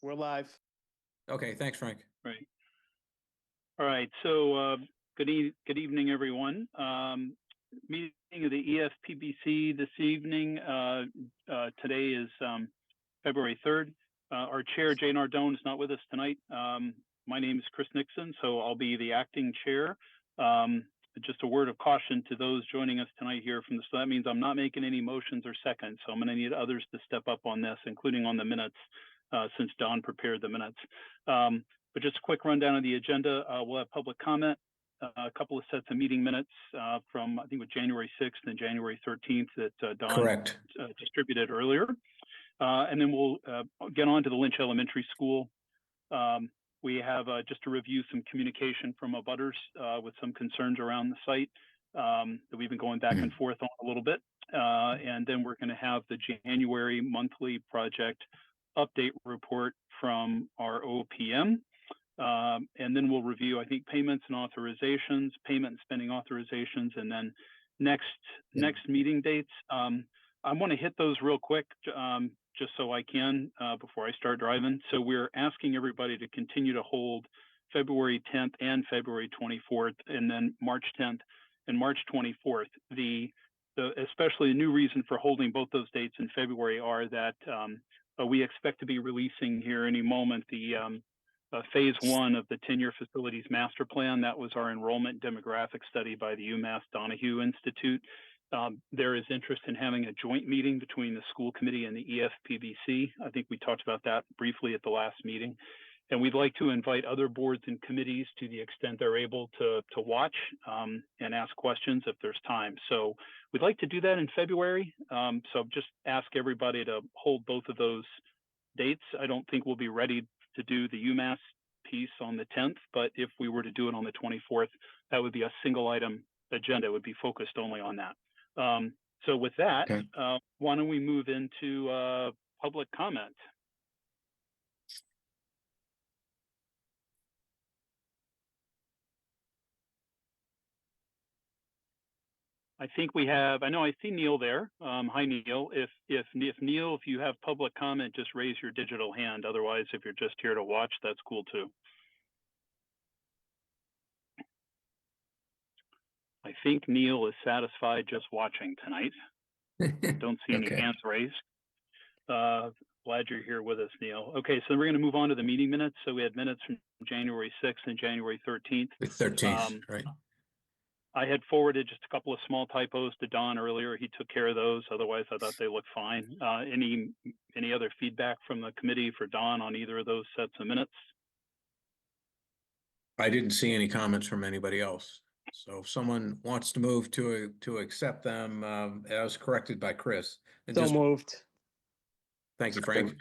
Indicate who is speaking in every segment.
Speaker 1: We're live.
Speaker 2: Okay, thanks, Frank.
Speaker 3: Right. All right. So good evening, everyone. Meeting of the EFPBC this evening. Today is February 3rd. Our chair, Jay Nardone, is not with us tonight. My name is Chris Nixon, so I'll be the acting chair. Just a word of caution to those joining us tonight here from the, so that means I'm not making any motions or seconds. So I'm going to need others to step up on this, including on the minutes, since Don prepared the minutes. But just a quick rundown of the agenda. We'll have public comment, a couple of sets of meeting minutes from, I think, with January 6th and January 13th that Don distributed earlier. And then we'll get on to the Lynch Elementary School. We have just to review some communication from abutters with some concerns around the site that we've been going back and forth on a little bit. And then we're going to have the January monthly project update report from our OPM. And then we'll review, I think, payments and authorizations, payment and spending authorizations, and then next meeting dates. I want to hit those real quick, just so I can before I start driving. So we're asking everybody to continue to hold February 10th and February 24th, and then March 10th and March 24th. Especially a new reason for holding both those dates in February are that we expect to be releasing here any moment the phase 1 of the 10-year facilities master plan. That was our enrollment demographic study by the UMass Donahue Institute. There is interest in having a joint meeting between the school committee and the EFPBC. I think we talked about that briefly at the last meeting. And we'd like to invite other boards and committees to the extent they're able to watch and ask questions if there's time. So we'd like to do that in February. So just ask everybody to hold both of those dates. I don't think we'll be ready to do the UMass piece on the 10th, but if we were to do it on the 24th, that would be a single item agenda. It would be focused only on that. So with that, why don't we move into public comment? I think we have, I know I see Neil there. Hi, Neil. If Neil, if you have public comment, just raise your digital hand. Otherwise, if you're just here to watch, that's cool too. I think Neil is satisfied just watching tonight. Don't see any hands raised. Glad you're here with us, Neil. Okay, so we're going to move on to the meeting minutes. So we had minutes from January 6th and January 13th. The
Speaker 2: 13th, right.
Speaker 3: I had forwarded just a couple of small typos to Don earlier. He took care of those. Otherwise, I thought they looked fine. Any other feedback from the committee for Don on either of those sets of minutes?
Speaker 2: I didn't see any comments from anybody else. So if someone wants to move to accept them as corrected by Chris.
Speaker 1: So moved.
Speaker 2: Thank you, Frank.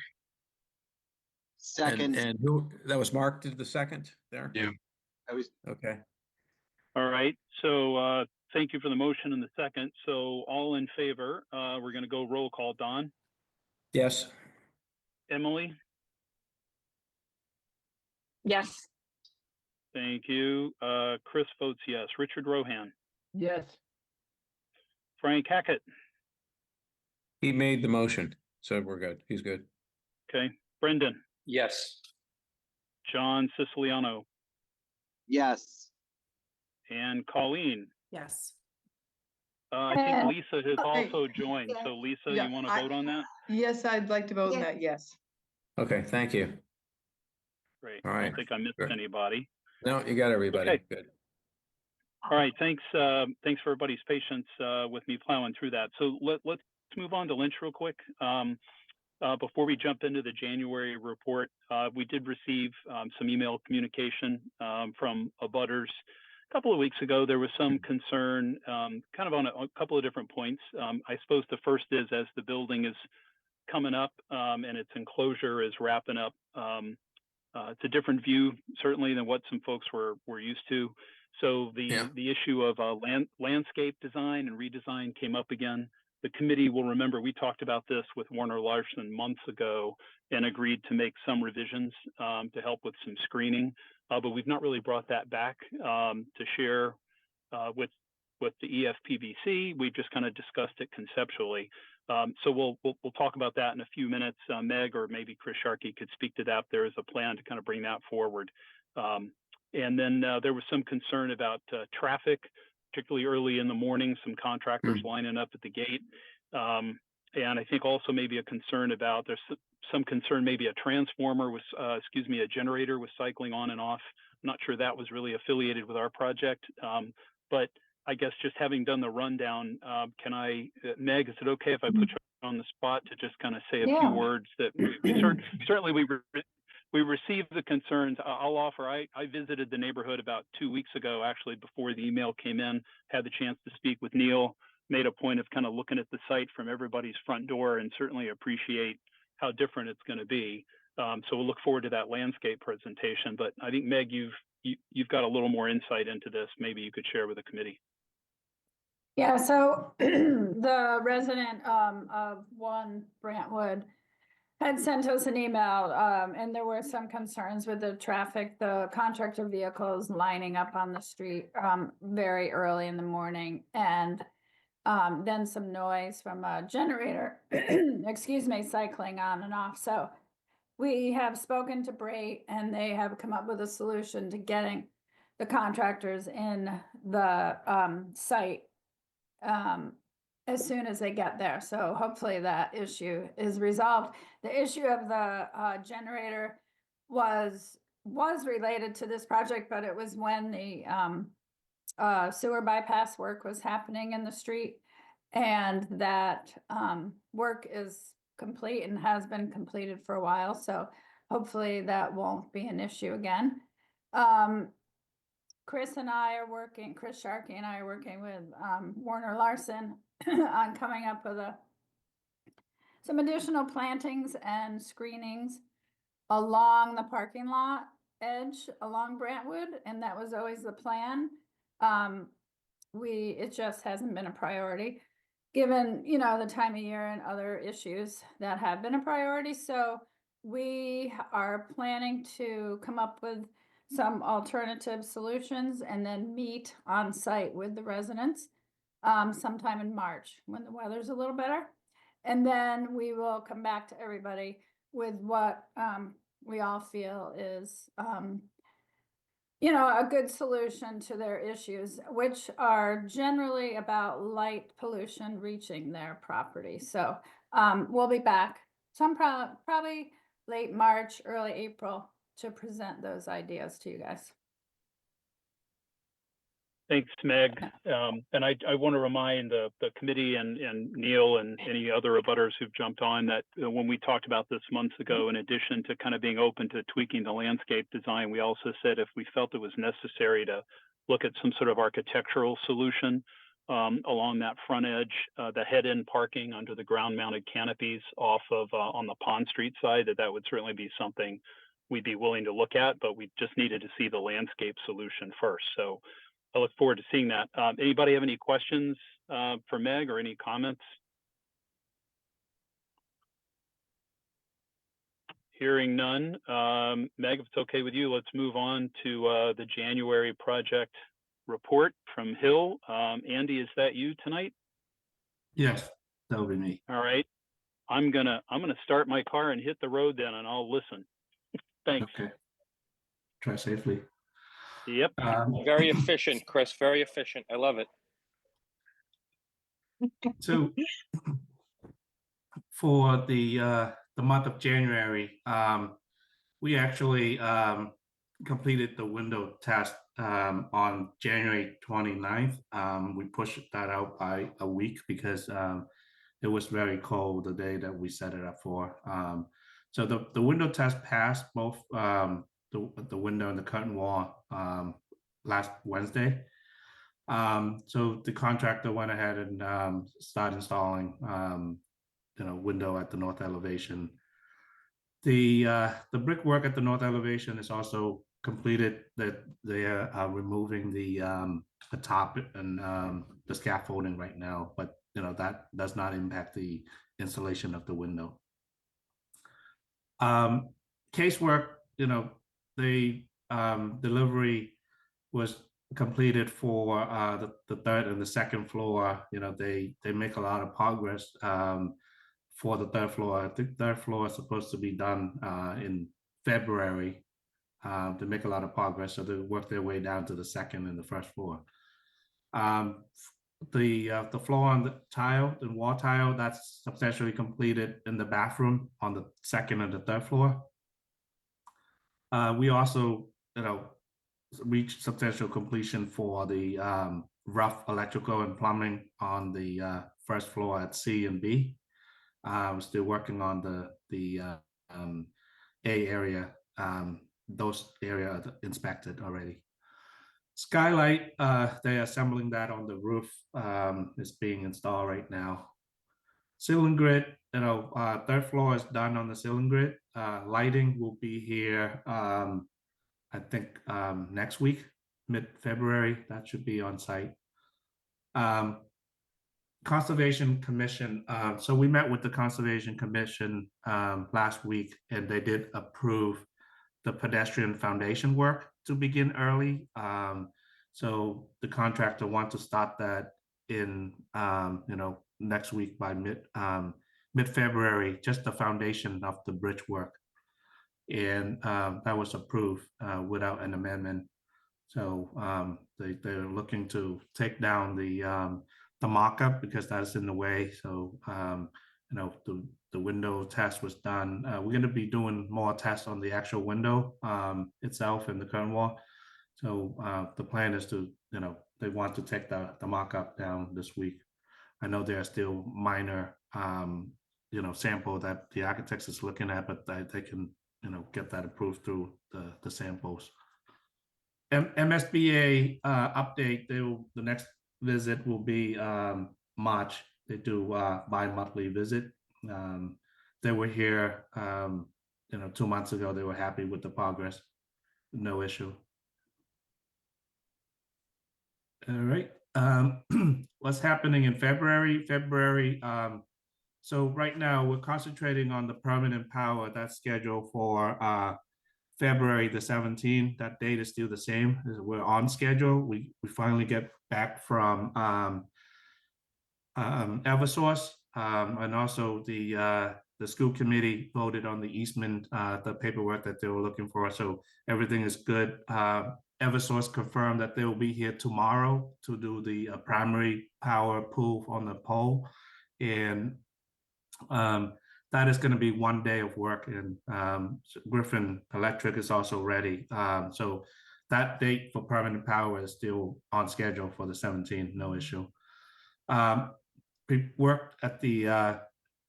Speaker 4: Second.
Speaker 2: And who, that was Mark did the second there?
Speaker 4: Yeah. I was
Speaker 2: okay.
Speaker 3: All right. So thank you for the motion and the second. So all in favor, we're going to go roll call. Don?
Speaker 2: Yes.
Speaker 3: Emily?
Speaker 5: Yes.
Speaker 3: Thank you. Chris votes yes. Richard Rohan?
Speaker 1: Yes.
Speaker 3: Frank Hackett?
Speaker 2: He made the motion, so we're good. He's good.
Speaker 3: Okay. Brendan?
Speaker 4: yes.
Speaker 3: John Siciliano?
Speaker 4: Yes.
Speaker 3: And Colleen?
Speaker 5: Yes.
Speaker 3: I think Lisa has also joined. So Lisa, you want to vote on that?
Speaker 6: Yes, I'd like to vote on that, yes.
Speaker 2: Okay, thank you.
Speaker 3: Great.
Speaker 2: All right.
Speaker 3: I don't think I missed anybody.
Speaker 2: No, you got everybody.
Speaker 3: Okay.
Speaker 2: Good.
Speaker 3: All right. Thanks for everybody's patience with me plowing through that. So let's move on to Lynch real quick. Before we jump into the January report, we did receive some email communication from abutters. A couple of weeks ago, there was some concern kind of on a couple of different points. I suppose the first is as the building is coming up and its enclosure is wrapping up, it's a different view, certainly, than what some folks were used to. So the issue of landscape design and redesign came up again. The committee will remember we talked about this with Warner Larson months ago and agreed to make some revisions to help with some screening, but we've not really brought that back to share with with the EFPBC. We just kind of discussed it conceptually. So we'll talk about that in a few minutes. Meg or maybe Chris Sharkey could speak to that. There is a plan to kind of bring that forward. And then there was some concern about traffic, particularly early in the morning, some contractors lining up at the gate. And I think also maybe a concern about, there's some concern maybe a transformer was, a generator was cycling on and off. I'm not sure that was really affiliated with our project. But I guess just having done the rundown, Meg, is it okay if I put you on the spot to just kind of say a few words that we received the concerns. I'll offer, I visited the neighborhood about 2 weeks ago, actually, before the email came in, had the chance to speak with Neil, made a point of kind of looking at the site from everybody's front door, and certainly appreciate how different it's going to be. So we'll look forward to that landscape presentation. But I think, Meg, you've got a little more insight into this. Maybe you could share with the committee.
Speaker 5: Yeah, so the resident of 1 Brantwood had sent us an email, and there were some concerns with the traffic, the contractor vehicles lining up on the street very early in the morning, and then some noise from a generator, cycling on and off. So we have spoken to Bray, and they have come up with a solution to getting the contractors in the site as soon as they get there. So hopefully that issue is resolved. The issue of the generator was related to this project, but it was when the sewer bypass work was happening in the street, and that work is complete and has been completed for a while. So hopefully that won't be an issue again. Chris Sharkey and I are working with Warner Larson on coming up with some additional plantings and screenings along the parking lot edge along Brantwood, and that was always the plan. It just hasn't been a priority, given the time of year and other issues that have been a priority. So we are planning to come up with some alternative solutions and then meet on site with the residents sometime in March when the weather's a little better. And then we will come back to everybody with what we all feel is, a good solution to their issues, which are generally about light pollution reaching their property. So we'll be back probably late March, early April to present those ideas to you guys.
Speaker 3: Thanks, Meg. And I want to remind the committee and Neil and any other abutters who've jumped on that when we talked about this months ago, in addition to kind of being open to tweaking the landscape design, we also said if we felt it was necessary to look at some sort of architectural solution along that front edge, the head-in parking under the ground-mounted canopies off of on the Pond Street side, that would certainly be something we'd be willing to look at, but we just needed to see the landscape solution first. So I look forward to seeing that. Anybody have any questions for Meg or any comments? Hearing none. Meg, if it's okay with you, let's move on to the January project report from Hill. Andy, is that you tonight?
Speaker 7: Yes, that will be me.
Speaker 3: All right. I'm gonna start my car and hit the road then, and I'll listen. Thanks.
Speaker 7: Okay. Try safely.
Speaker 3: Yep.
Speaker 1: Very efficient, Chris. Very efficient. I love it.
Speaker 7: So for the month of January, we actually completed the window test on January 29th. We pushed that out by a week because it was very cold the day that we set it up for. So the window test passed both the window and the curtain wall last Wednesday. So the contractor went ahead and started installing window at the north elevation. The brickwork at the north elevation is also completed. That they are removing the top and the scaffolding right now, but that does not impact the installation of the window. Casework, the delivery was completed for the third and the second floor. You know, they make a lot of progress for the third floor. I think third floor is supposed to be done in February. They make a lot of progress, so they work their way down to the second and the first floor. The floor on the tile, the wall tile, that's substantially completed in the bathroom on the second and the third floor. We also, you know, reached substantial completion for the rough electrical and plumbing on the first floor at C and B. We're still working on the A area. Those areas inspected already. Skylight, they're assembling that on the roof. It's being installed right now. Ceiling grid, you know, third floor is done on the ceiling grid. Lighting will be here, I think next week, mid-February, that should be on site. Conservation Commission, so we met with the Conservation Commission last week, and they did approve the pedestrian foundation work to begin early. So the contractor wants to start that in, you know, next week by mid-February, just the foundation of the bridge work. And that was approved without an amendment. So they're looking to take down the mock-up because that's in the way. So you know, the window test was done. We're going to be doing more tests on the actual window itself and the curtain wall. So the plan is to, you know, they want to take the mock-up down this week. I know there are still minor, you know, sample that the architects is looking at, but they can, you know, get that approved through the samples. MSBA update, the next visit will be March. They do bi-monthly visit. They were here, you know, 2 months ago. They were happy with the progress, no issue. All right. What's happening in February? So right now we're concentrating on the permanent power that's scheduled for February the 17th. That date is still the same. We're on schedule. We finally get back from Eversource, and also the school committee voted on the easement, the paperwork that they were looking for. So everything is good. Eversource confirmed that they will be here tomorrow to do the primary power pull on the pole, and that is going to be 1 day of work. And Griffin Electric is also ready. So that date for permanent power is still on schedule for the 17th, no issue. We worked at the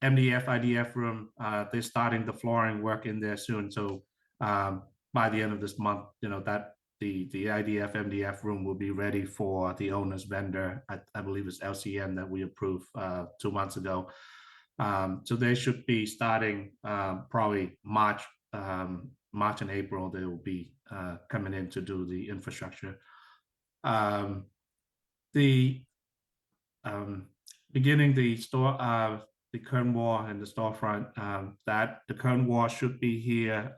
Speaker 7: MDF IDF room. They're starting the flooring work in there soon. So by the end of this month, you know, that the IDF MDF room will be ready for the owner's vendor. I believe it's LCN that we approved 2 months ago. So they should be starting probably March and April. They will be coming in to do the infrastructure. Beginning the store, the curtain wall and the storefront, that the curtain wall should be here.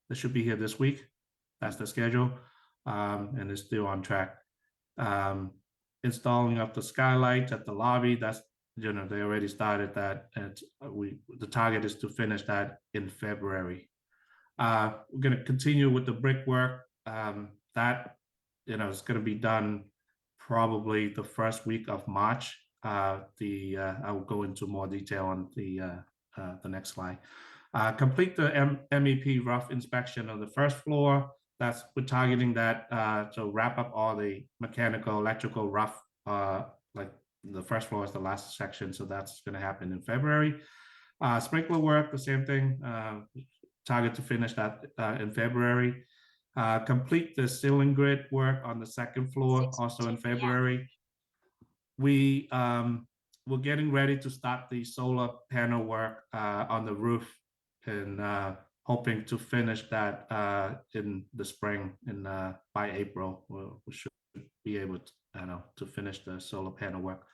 Speaker 7: They should be here this week. That's the schedule, and it's still on track. Installing of the skylights at the lobby, that's, you know, they already started that, and the target is to finish that in February. We're going to continue with the brickwork. That, you know, is going to be done probably the first week of March. I will go into more detail on the next slide. Complete the MEP rough inspection of the first floor. We're targeting that to wrap up all the mechanical, electrical rough, like the first floor is the last section, so that's going to happen in February. Sprinkler work, the same thing. Target to finish that in February. Complete the ceiling grid work on the second floor, also in February. We're getting ready to start the solar panel work on the roof, and hoping to finish that in the spring. And by April, we should be able to, to finish the solar panel work.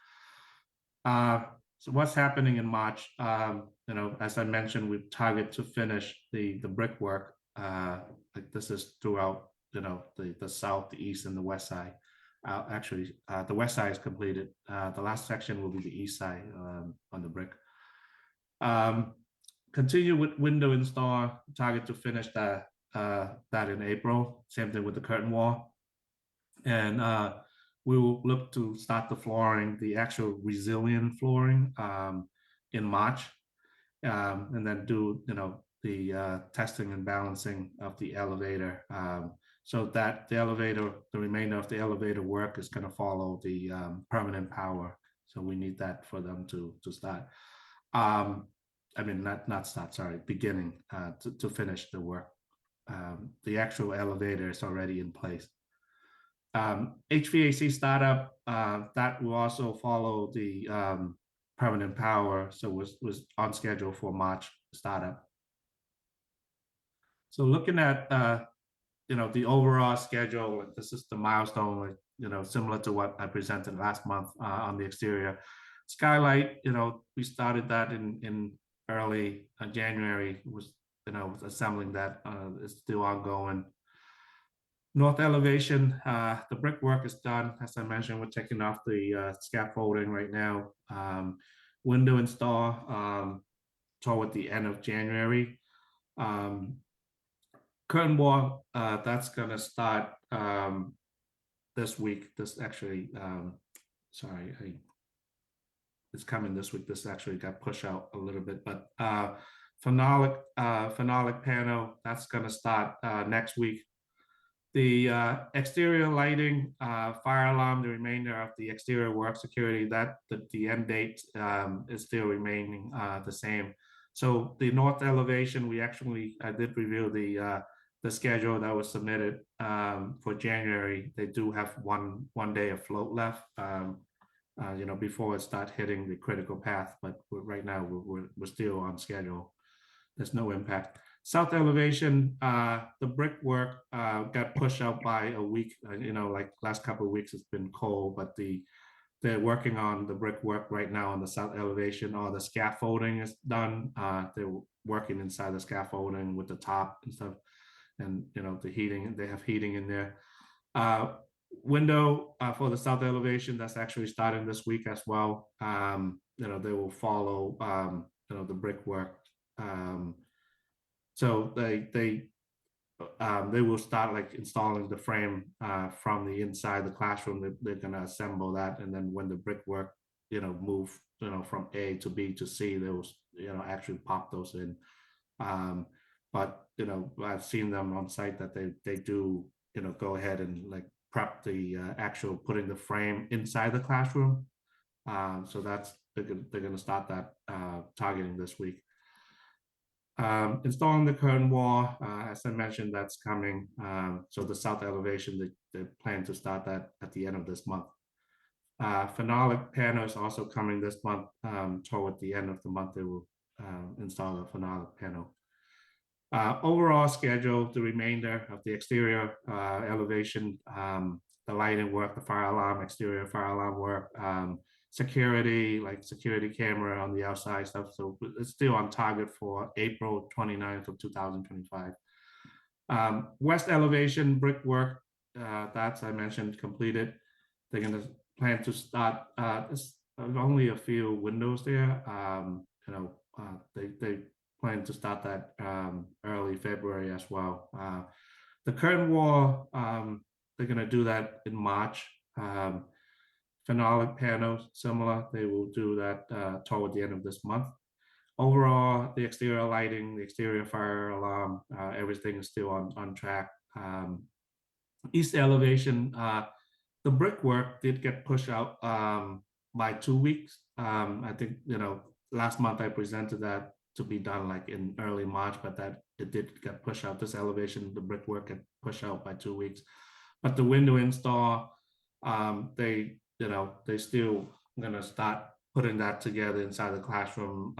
Speaker 7: So what's happening in March? As I mentioned, we target to finish the brickwork. Like this is throughout the south, the east, and the west side. Actually, the west side is completed. The last section will be the east side on the brick. Continue with window install. Target to finish that in April. Same thing with the curtain wall, and we will look to start the flooring, the actual resilient flooring, in March, and then do the testing and balancing of the elevator. So that the remainder of the elevator work is going to follow the permanent power. So we need that for them to start. I mean, not start, sorry, beginning to finish the work. The actual elevator is already in place. HVAC startup, that will also follow the permanent power. So was on schedule for March startup. So looking at the overall schedule, this is the milestone, similar to what I presented last month on the exterior. Skylight, we started that in early January, was assembling that. It's still ongoing. North elevation, the brickwork is done. As I mentioned, we're taking off the scaffolding right now. Window install toward the end of January. Curtain wall, that's gonna start this week. This actually, it's coming this week. This actually got pushed out a little bit, but phenolic panel, that's gonna start next week. The exterior lighting, fire alarm, the remainder of the exterior work security, that the end date is still remaining the same. So the north elevation, I did review the schedule that was submitted for January. They do have one day of float left, before it starts hitting the critical path. But right now we're still on schedule. There's no impact. South elevation, the brickwork got pushed out by a week. Like last couple of weeks, it's been cold, but they're working on the brickwork right now on the south elevation. All the scaffolding is done. They're working inside the scaffolding with the top and stuff, and the heating. They have heating in there. Window for the south elevation, that's actually starting this week as well. They will follow the brickwork. So they will start like installing the frame from the inside the classroom. They're gonna assemble that, and then when the brickwork move from A to B to C, they will actually pop those in. But I've seen them on site that they do go ahead and like prep the actual putting the frame inside the classroom. So that's they're gonna start that targeting this week. Installing the curtain wall, as I mentioned, that's coming. So the south elevation, they plan to start that at the end of this month. Phenolic panel is also coming this month. Toward the end of the month, they will install the phenolic panel. Overall schedule, the remainder of the exterior elevation, the lighting work, the fire alarm, exterior fire alarm work, security, like security camera on the outside stuff. So it's still on target for April 29th of 2025. West elevation brickwork, that's I mentioned completed. They're gonna plan to start, there's only a few windows there. They plan to start that early February as well. The curtain wall, they're gonna do that in March. Phenolic panels, similar, they will do that toward the end of this month. Overall, the exterior lighting, the exterior fire alarm, everything is still on track. East elevation, the brickwork did get pushed out by 2 weeks. I think, last month I presented that to be done like in early March, but that it did get pushed out. This elevation, the brickwork get pushed out by 2 weeks. But the window install, they still gonna start putting that together inside the classroom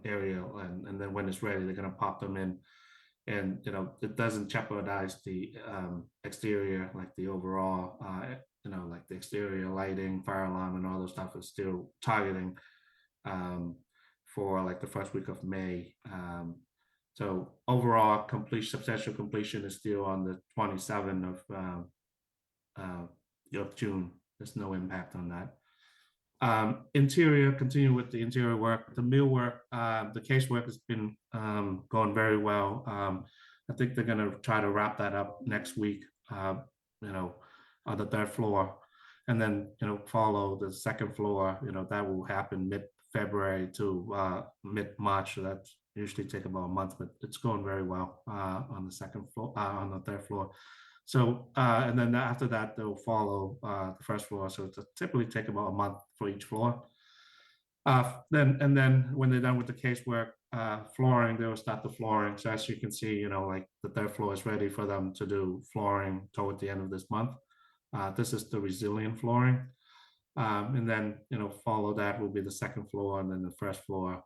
Speaker 7: area, and then when it's ready, they're gonna pop them in, and it doesn't jeopardize the exterior, like the overall, like the exterior lighting, fire alarm, and all those stuff is still targeting for like the first week of May. So overall, substantial completion is still on the 27th of June. There's no impact on that. Interior, continue with the interior work. The mill work, the casework has been going very well. I think they're going to try to wrap that up next week, on the 3rd floor. And then, follow the 2nd floor, that will happen mid-February to mid-March. So that's usually take about a month, but it's going very well on the 2nd floor, on the 3rd floor. So, and then after that, they'll follow the 1st floor. So it's typically take about a month for each floor. Then when they're done with the casework, flooring, they will start the flooring. So as you can see, like the 3rd floor is ready for them to do flooring toward the end of this month. This is the resilient flooring. And then, follow that will be the 2nd floor and then the 1st floor.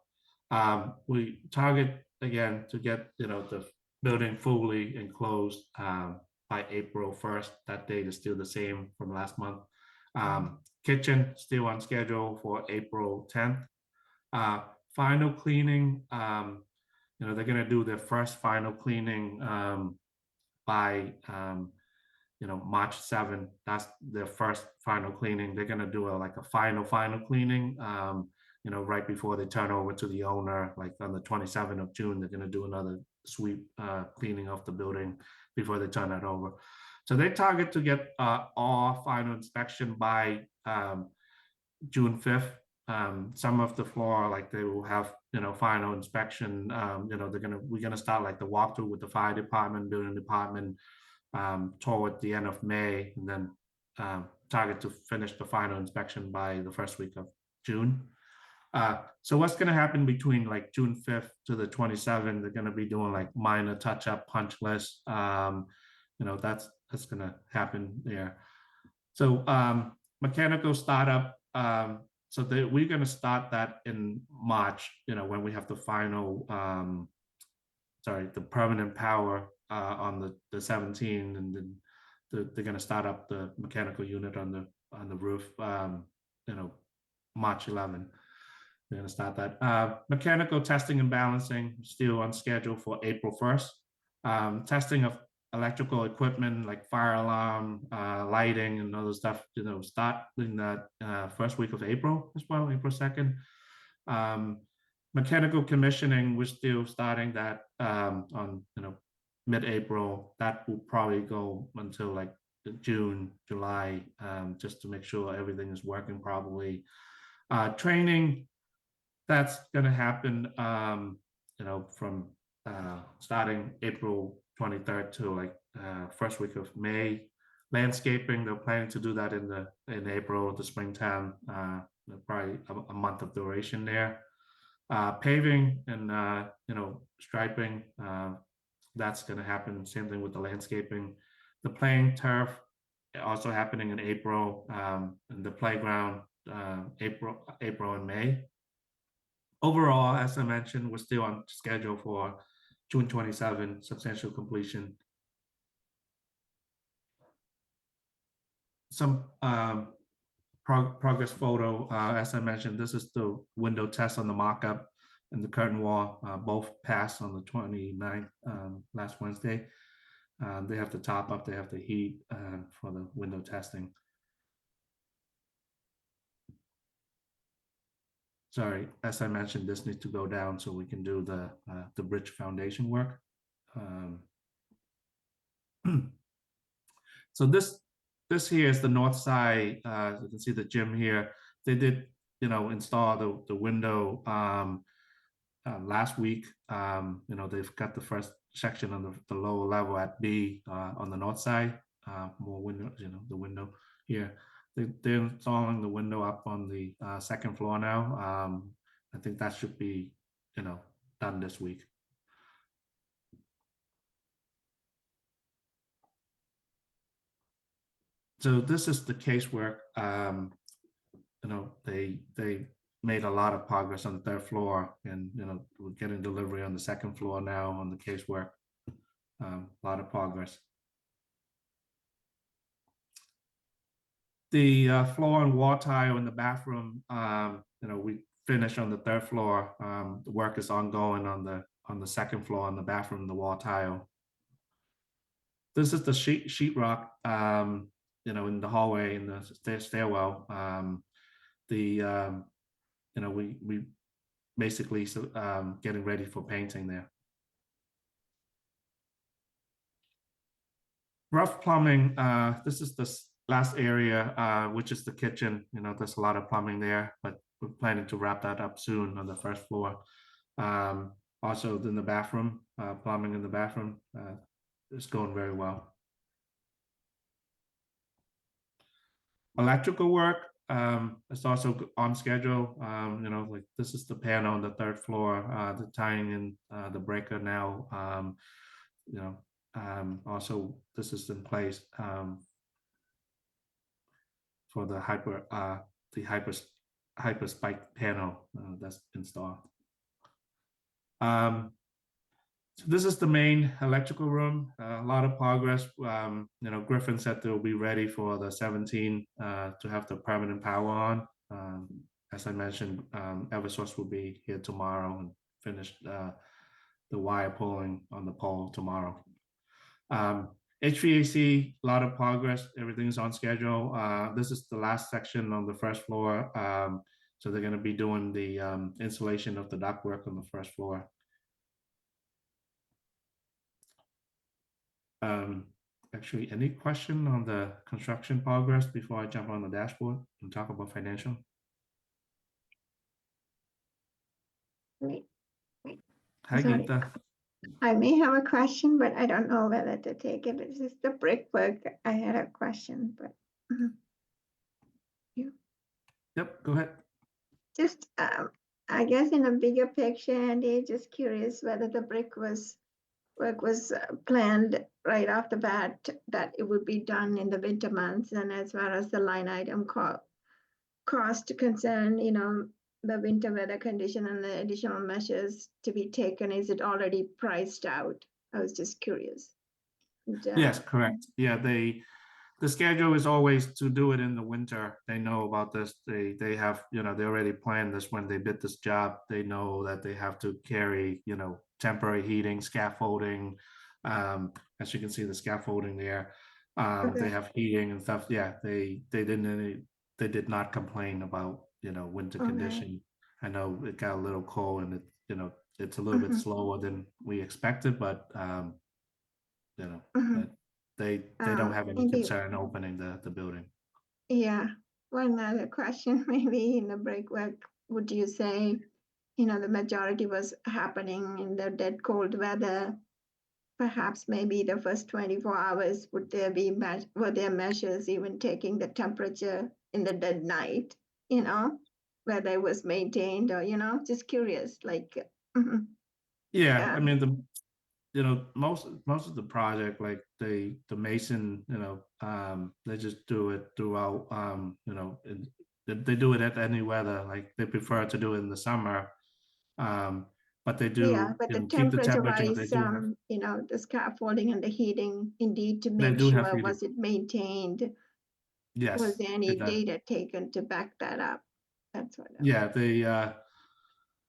Speaker 7: We target again to get, the building fully enclosed by April 1st. That date is still the same from last month. Kitchen still on schedule for April 10th. Final cleaning, they're going to do their first final cleaning by March 7th. That's their first final cleaning. They're going to do a final cleaning, right before they turn over to the owner, like on the 27th of June. They're going to do another sweep cleaning of the building before they turn it over. So they target to get all final inspection by June 5th. Some of the floor, like they will have, final inspection. We're gonna start like the walkthrough with the fire department, building department, toward the end of May, and then target to finish the final inspection by the 1st week of June. So what's going to happen between like June 5th to the 27th, they're going to be doing like minor touch-up punch list. That's going to happen there. So mechanical startup. So we're going to start that in March, when we have the final, the permanent power on the 17th, and then they're going to start up the mechanical unit on the roof, March 11th. We're going to start that. Mechanical testing and balancing still on schedule for April 1st. Testing of electrical equipment like fire alarm, lighting, and other stuff, start in that first week of April as well, April 2nd. Mechanical commissioning, we're still starting that on mid-April. That will probably go until like June, July, just to make sure everything is working properly. Training, that's going to happen, from starting April 23rd to like first week of May. Landscaping, they're planning to do that in April, the springtime, probably a month of duration there. Paving and striping, that's going to happen. Same thing with the landscaping. The playing turf also happening in April, and the playground April and May. Overall, as I mentioned, we're still on schedule for June 27, substantial completion. Some progress photo, as I mentioned, this is the window test on the mock-up and the curtain wall, both passed on the 29th, last Wednesday. They have the top up, they have the heat for the window testing. Sorry, as I mentioned, this needs to go down so we can do the bridge foundation work. So this here is the north side. You can see the gym here. They did, install the window last week. They've got the first section on the lower level at B on the north side. More windows, the window here. They're installing the window up on the 2nd floor now. I think that should be, done this week. So this is the casework. They made a lot of progress on the 3rd floor, and we're getting delivery on the 2nd floor now on the casework. A lot of progress. The floor and wall tile in the bathroom, we finished on the 3rd floor. The work is ongoing on on the second floor on the bathroom, the wall tile. This is the sheetrock, you know, in the hallway in the stairwell. You know, we basically getting ready for painting there. Rough plumbing. This is the last area, which is the kitchen. You know, there's a lot of plumbing there, but we're planning to wrap that up soon on the first floor. Also in the bathroom, plumbing in the bathroom is going very well. Electrical work is also on schedule. You know, like this is the panel on the third floor, the tying in the breaker now. You know, also this is in place for the hyper spike panel that's installed. So this is the main electrical room. A lot of progress. You know, Griffin said they'll be ready for the 17 to have the permanent power on. As I mentioned, Eversource will be here tomorrow and finish the wire pulling on the pole tomorrow. HVAC, a lot of progress. Everything's on schedule. This is the last section on the first floor. So they're going to be doing the installation of the ductwork on the first floor. Actually, any question on the construction progress before I jump on the dashboard and talk about financial?
Speaker 8: Wait,
Speaker 7: Hi,
Speaker 8: sorry.
Speaker 7: Geeta.
Speaker 8: I may have a question, but I don't know whether to take it. It's just the brickwork. I had a question, but
Speaker 7: Yep, go ahead.
Speaker 8: just I guess in a bigger picture, Andy, just curious whether the work was planned right off the bat that it would be done in the winter months, and as far as the line item cost concern, you know, the winter weather condition and the additional measures to be taken, is it already priced out? I was just curious.
Speaker 7: Yes, correct. Yeah, the schedule is always to do it in the winter. They know about this. They have, you know, they already planned this when they bid this job. They know that they have to carry, you know, temporary heating, scaffolding. As you can see, the scaffolding there. They have heating and stuff. Yeah, they did not complain about, you know, winter condition. I know it got a little cold and it, you know, it's a little bit slower than we expected, but you know, but they don't have any
Speaker 8: maybe,
Speaker 7: concern opening the building.
Speaker 8: yeah. One other question, maybe in the brickwork, would you say, you know, the majority was happening in the dead cold weather? Perhaps maybe the first 24 hours, were there measures even taking the temperature in the dead night, you know, whether it was maintained or, you know, just curious, like.
Speaker 7: Yeah, I mean, you know, most of the project, like the mason, you know, they just do it throughout, you know, they do it at any weather. Like they prefer to do it in the summer, but they do,
Speaker 8: Yeah, but
Speaker 7: you
Speaker 8: the
Speaker 7: know, keep the
Speaker 8: temperature
Speaker 7: temperature. They
Speaker 8: wise,
Speaker 7: do have,
Speaker 8: you know, the scaffolding and the heating, indeed, to
Speaker 7: they
Speaker 8: make
Speaker 7: do have
Speaker 8: sure,
Speaker 7: heating.
Speaker 8: was it maintained?
Speaker 7: Yes,
Speaker 8: Was there any
Speaker 7: it does.
Speaker 8: data taken to back that up? That's what.
Speaker 7: Yeah,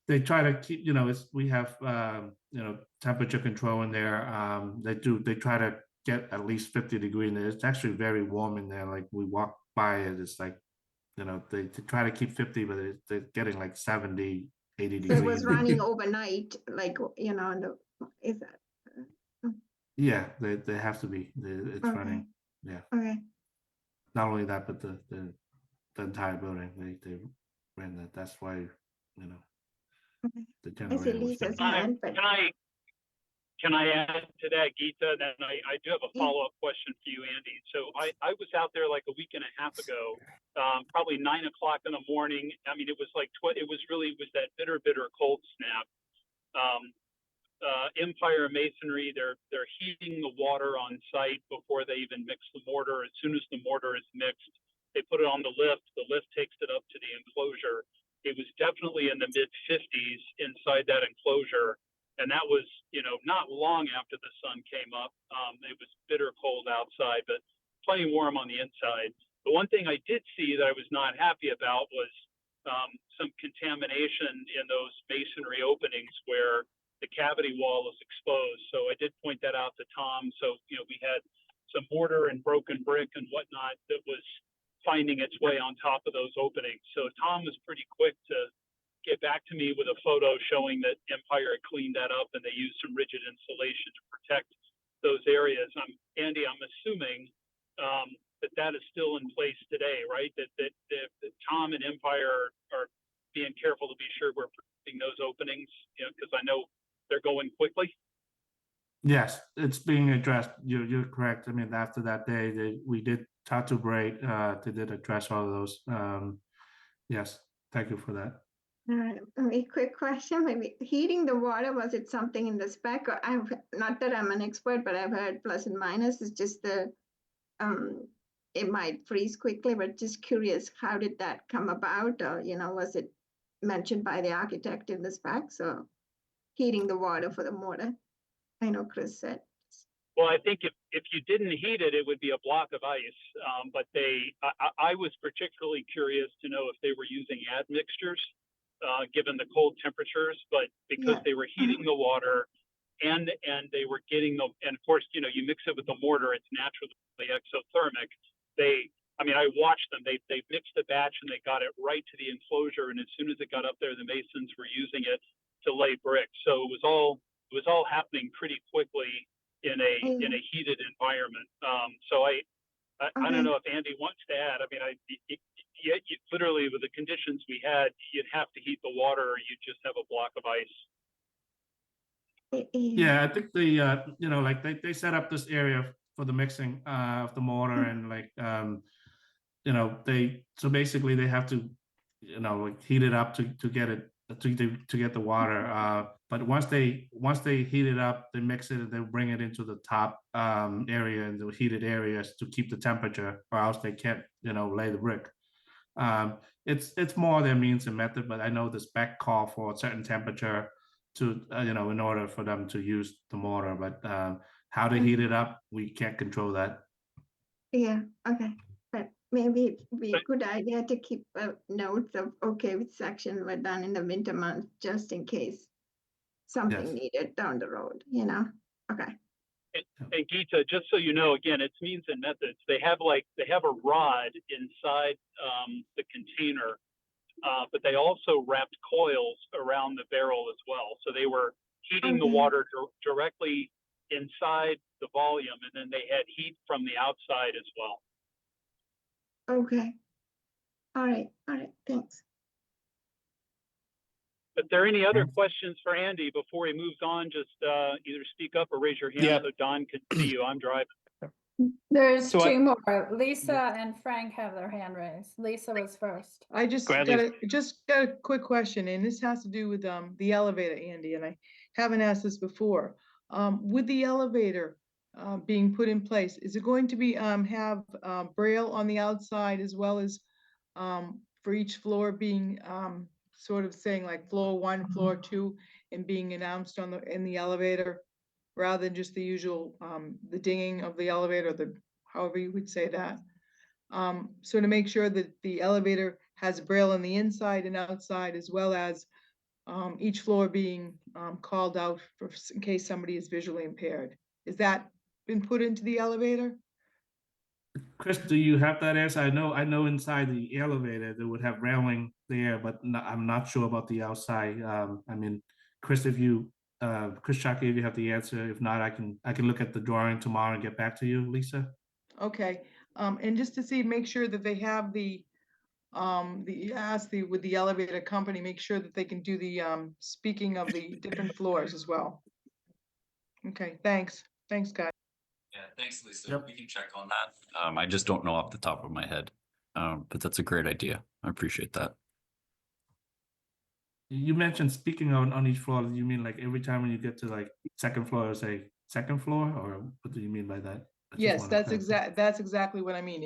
Speaker 7: they try to keep, you know, we have, you know, temperature control in there. They try to get at least 50 degrees in there. It's actually very warm in there. Like we walk by it, it's like, you know, they try to keep 50, but they're getting like 70, 80
Speaker 8: So
Speaker 7: degrees.
Speaker 8: it was running overnight, like, you know, is that?
Speaker 7: Yeah, they have to be. It's
Speaker 8: Okay.
Speaker 7: running. Yeah.
Speaker 8: Okay.
Speaker 7: Not only that, but the entire building, they ran that. That's why, you know,
Speaker 8: Okay.
Speaker 7: the
Speaker 8: I see
Speaker 7: generator was
Speaker 8: Lisa's
Speaker 7: running.
Speaker 8: hand, but
Speaker 3: Can I add to that, Geeta? Then I do have a
Speaker 8: Yeah.
Speaker 3: follow-up question for you, Andy. So I was out there like a week and a half ago, probably 9 o'clock in the morning. I mean, it was like it was that bitter cold snap. Empire Masonry, they're heating the water on site before they even mix the mortar. As soon as the mortar is mixed, they put it on the lift. The lift takes it up to the enclosure. It was definitely in the mid 50s inside that enclosure. And that was, you know, not long after the sun came up. It was bitter cold outside, but plenty warm on the inside. The one thing I did see that I was not happy about was some contamination in those masonry openings where the cavity wall is exposed. So I did point that out to Tom. So, we had some mortar and broken brick and whatnot that was finding its way on top of those openings. So Tom was pretty quick to get back to me with a photo showing that Empire had cleaned that up and they used some rigid insulation to protect those areas. Andy, I'm assuming that is still in place today, right? That Tom and Empire are being careful to be sure we're protecting those openings, because I know they're going quickly.
Speaker 7: Yes, it's being addressed. You're correct. I mean, after that day, we did talk to Bray. They did address all of those. Yes, thank you for that.
Speaker 8: All right, a quick question, maybe heating the water, was it something in the spec? Or not that I'm an expert, but I've heard plus and minus. It's just it might freeze quickly, but just curious, how did that come about? Or, was it mentioned by the architect in the spec? So heating the water for the mortar. I know Chris said.
Speaker 3: Well, I think if you didn't heat it, it would be a block of ice. But I was particularly curious to know if they were using admixtures, given the cold temperatures. But because they were heating the water, and they were getting and of course, you mix it with the mortar, it's naturally exothermic. I watched them. They mixed the batch and they got it right to the enclosure. And as soon as it got up there, the masons were using it to lay bricks. So it was all happening pretty quickly in a heated environment. So I don't know if Andy wants to add. Literally with the conditions we had, you'd have to heat the water or you'd just have a block of ice.
Speaker 7: Yeah, I think they set up this area for the mixing of the mortar and so basically they have to heat it up to get it to get the water. But once they heat it up, they mix it and they bring it into the top area and the heated areas to keep the temperature, or else they can't lay the brick. It's more their means and method, but I know the spec call for a certain temperature to in order for them to use the mortar, but how to heat it up, we can't control that.
Speaker 8: Yeah, okay, but maybe it'd be a good idea to keep notes of which section were done in the winter months, just in case something needed down the road, Okay.
Speaker 3: And Geeta, just so you know, again, it's means and methods. They have a rod inside the container, but they also wrapped coils around the barrel as well. So they were heating the water directly inside the volume, and then they had heat from the outside as well.
Speaker 8: Okay. All right, thanks.
Speaker 3: If there are any other questions for Andy before he moves on, just either speak up or raise your hand so Don can see you. I'm driving.
Speaker 5: There's two more. Lisa and Frank have their hand raised. Lisa was first.
Speaker 6: I just got a quick question, and this has to do with the elevator, Andy, and I haven't asked this before. With the elevator being put in place, is it going to be have braille on the outside as well as for each floor being sort of saying like floor 1, floor 2, and being announced in the elevator, rather than just the usual the dinging of the elevator, however you would say that. So to make sure that the elevator has braille on the inside and outside, as well as each floor being called out in case somebody is visually impaired. Is that been put into the elevator?
Speaker 7: Chris, do you have that answer? I know inside the elevator they would have railing there, but I'm not sure about the outside. Chris, Chris Shockey, if you have the answer, if not, I can look at the drawing tomorrow and get back to you, Lisa.
Speaker 6: Okay, and just to make sure that they have with the elevator company, make sure that they can do the speaking of the different floors as well. Okay, thanks, guys.
Speaker 9: Yeah, thanks, Lisa. We can check on that. I just don't know off the top of my head, but that's a great idea. I appreciate that.
Speaker 7: You mentioned speaking on each floor. Do you mean like every time when you get to like second floor, say second floor, or what do you mean by that?
Speaker 6: Yes, that's exactly what I mean.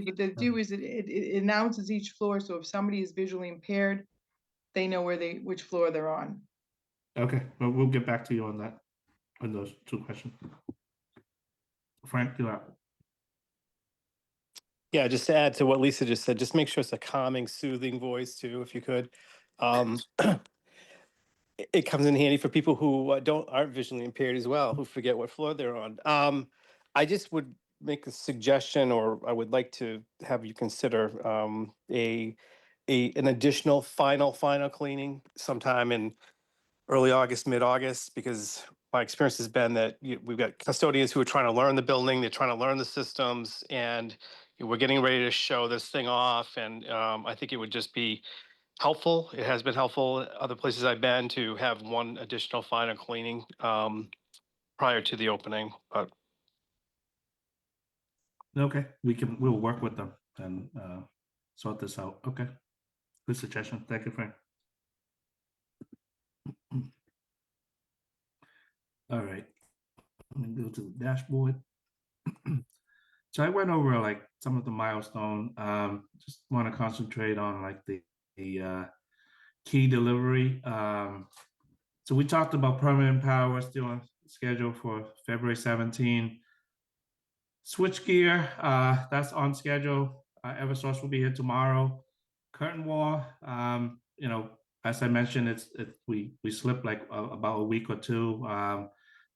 Speaker 6: What they do is it announces each floor, so if somebody is visually impaired, they know which floor they're on.
Speaker 7: Okay, well, we'll get back to you on that, on those two questions. Frank, you're up.
Speaker 10: Yeah, just to add to what Lisa just said, just make sure it's a calming, soothing voice too, if you could. it comes in handy for people who aren't visually impaired as well, who forget what floor they're on. I just would make a suggestion, or I would like to have you consider an additional final cleaning sometime in early August, mid-August, because my experience has been that we've got custodians who are trying to learn the building, they're trying to learn the systems, and we're getting ready to show this thing off. And I think it would just be helpful. It has been helpful at other places I've been to have one additional final cleaning prior to the opening. But
Speaker 7: Okay, we'll work with them and sort this out. Okay, good suggestion. Thank you, Frank. All right, let me go to the dashboard. So I went over like some of the milestone. Just want to concentrate on like the key delivery. So we talked about permanent power still on schedule for February 17. Switchgear, that's on schedule. Eversource will be here tomorrow. Curtain wall, as I mentioned, we slipped like about a week or two.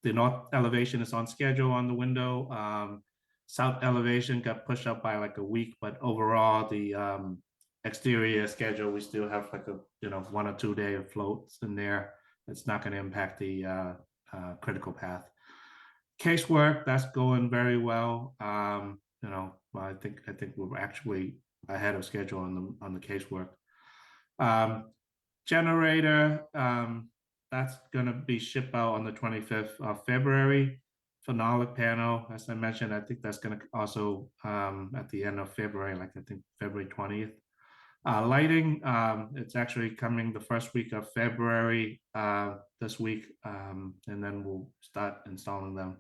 Speaker 7: The north elevation is on schedule on the window. South elevation got pushed up by like a week, but overall the exterior schedule, we still have like a 1 or 2 day of floats in there. It's not going to impact the critical path. Casework, that's going very well. I think we're actually ahead of schedule on the casework. Generator, that's going to be shipped out on the 25th of February. Phenolic panel, as I mentioned, I think that's going to also at the end of February, like I think February 20th. Lighting, it's actually coming the first week of February this week, and then we'll start installing them.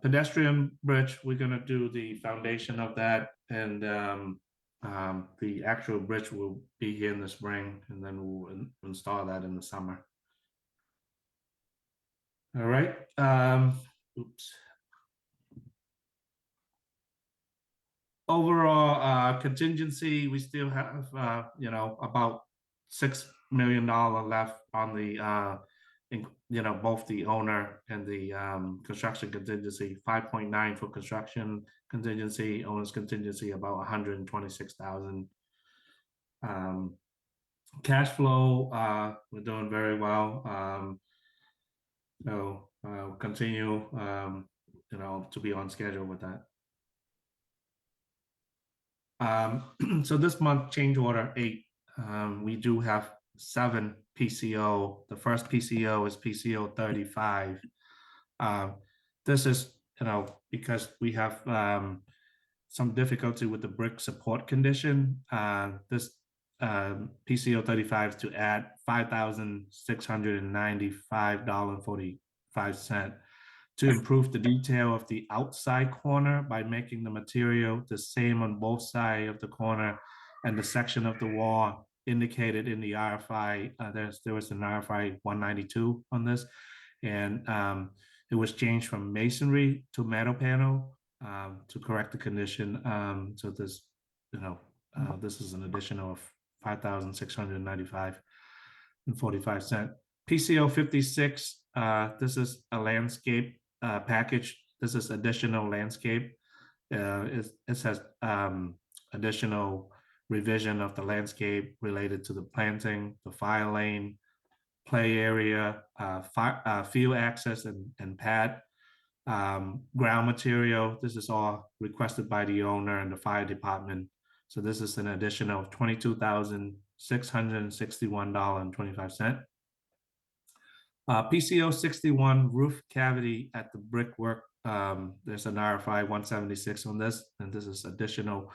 Speaker 7: Pedestrian bridge, we're going to do the foundation of that, and the actual bridge will be here in the spring, and then we'll install that in the summer. All right. Oops. Overall contingency, we still have about $6 million left on the both the owner and the construction contingency. 5.9 for construction contingency, owner's contingency about 126,000. Cash flow, we're doing very well. So we'll continue to be on schedule with that. So this month, change order 8, we do have 7 PCO. The first PCO is PCO 35. This is, because we have some difficulty with the brick support condition. This PCO 35 is to add $5,695.45 to improve the detail of the outside corner by making the material the same on both sides of the corner and the section of the wall indicated in the RFI. There was an RFI 192 on this, and it was changed from masonry to metal panel to correct the condition. So this, this is an additional of $5,695.45. PCO 56. This is a landscape package. This is additional landscape. It has additional revision of the landscape related to the planting, the fire lane, play area, field access and pad, ground material. This is all requested by the owner and the fire department. So this is an additional $22,661.25. PCO 61 roof cavity at the brickwork. There's an RFI 176 on this, and this is additional